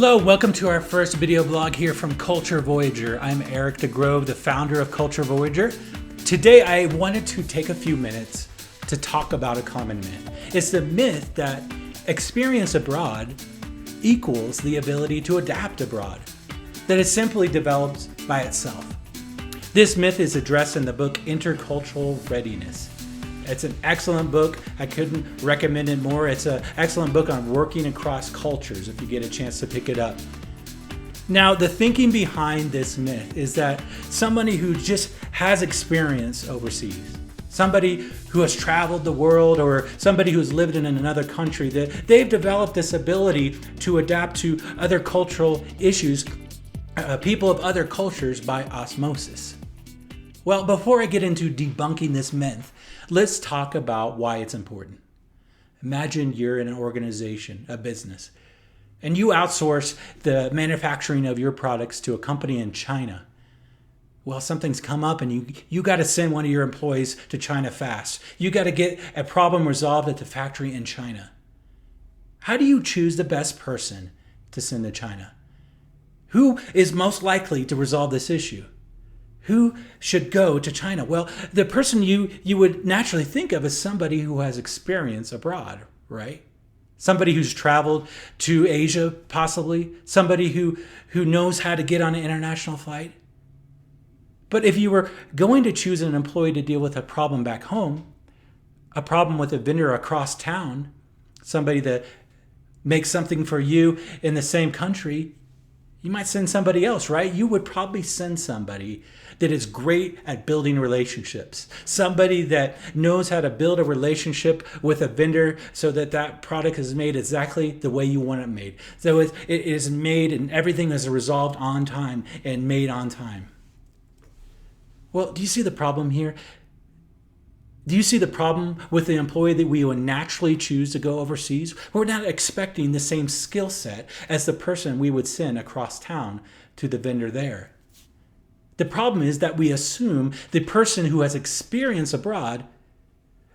Hello, welcome to our first video blog here from Culture Voyager. I'm Eric DeGrove, the founder of Culture Voyager. Today I wanted to take a few minutes to talk about a common myth. It's the myth that experience abroad equals the ability to adapt abroad, that it simply develops by itself. This myth is addressed in the book Intercultural Readiness. It's an excellent book. I couldn't recommend it more. It's an excellent book on working across cultures if you get a chance to pick it up. Now, the thinking behind this myth is that somebody who just has experience overseas, somebody who has traveled the world or somebody who's lived in another country, that they've developed this ability to adapt to other cultural issues, people of other cultures by osmosis. Well, before I get into debunking this myth, let's talk about why it's important. Imagine you're in an organization, a business, and you outsource the manufacturing of your products to a company in China. Well, something's come up and you got to send one of your employees to China fast. You got to get a problem resolved at the factory in China. How do you choose the best person to send to China? Who is most likely to resolve this issue? Who should go to China? Well, the person you would naturally think of is somebody who has experience abroad, right? Somebody who's traveled to Asia, possibly. Somebody who knows how to get on an international flight. But if you were going to choose an employee to deal with a problem back home, a problem with a vendor across town, somebody that makes something for you in the same country, you might send somebody else, right? You would probably send somebody that is great at building relationships. Somebody that knows how to build a relationship with a vendor so that that product is made exactly the way you want it made. So it is made and everything is resolved on time and made on time. Well, do you see the problem here? Do you see the problem with the employee that we would naturally choose to go overseas? We're not expecting the same skill set as the person we would send across town to the vendor there. The problem is that we assume the person who has experience abroad,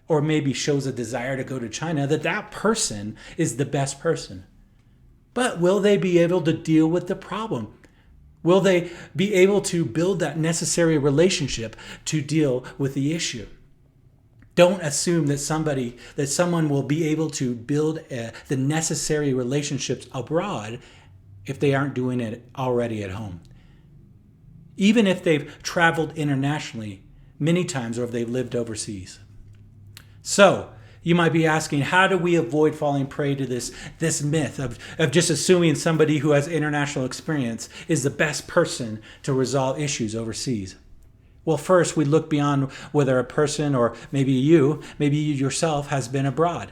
or maybe shows a desire to go to China, that person is the best person. But will they be able to deal with the problem? Will they be able to build that necessary relationship to deal with the issue? Don't assume that someone will be able to build the necessary relationships abroad if they aren't doing it already at home. Even if they've traveled internationally many times or if they've lived overseas. So, you might be asking, how do we avoid falling prey to this myth of just assuming somebody who has international experience is the best person to resolve issues overseas? Well, first, we look beyond whether a person or maybe you yourself has been abroad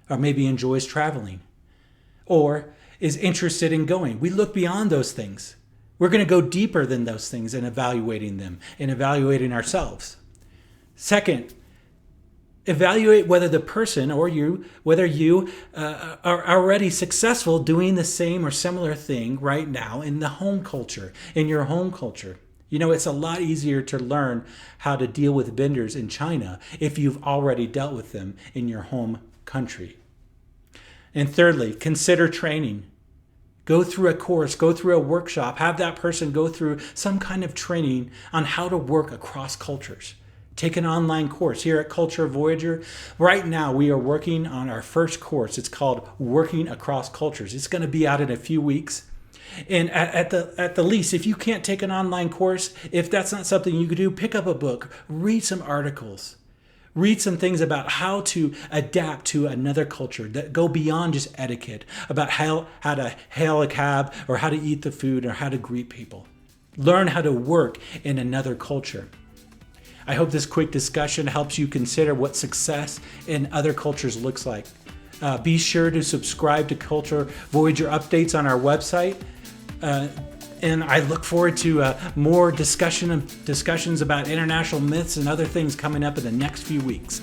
or maybe enjoys traveling or is interested in going. We look beyond those things. We're going to go deeper than those things in evaluating them and evaluating ourselves. Second, evaluate whether the person or you are already successful doing the same or similar thing right now in the home culture, in your home culture. You know, it's a lot easier to learn how to deal with vendors in China if you've already dealt with them in your home country. And thirdly, consider training. Go through a course, go through a workshop, have that person go through some kind of training on how to work across cultures. Take an online course here at Culture Voyager. Right now, we are working on our first course. It's called Working Across Cultures. It's going to be out in a few weeks. And at the least, if you can't take an online course, if that's not something you could do, pick up a book, read some articles, read some things about how to adapt to another culture that go beyond just etiquette, about how to hail a cab or how to eat the food or how to greet people. Learn how to work in another culture. I hope this quick discussion helps you consider what success in other cultures looks like. Be sure to subscribe to Culture Voyager updates on our website. And I look forward to more discussions about international myths and other things coming up in the next few weeks.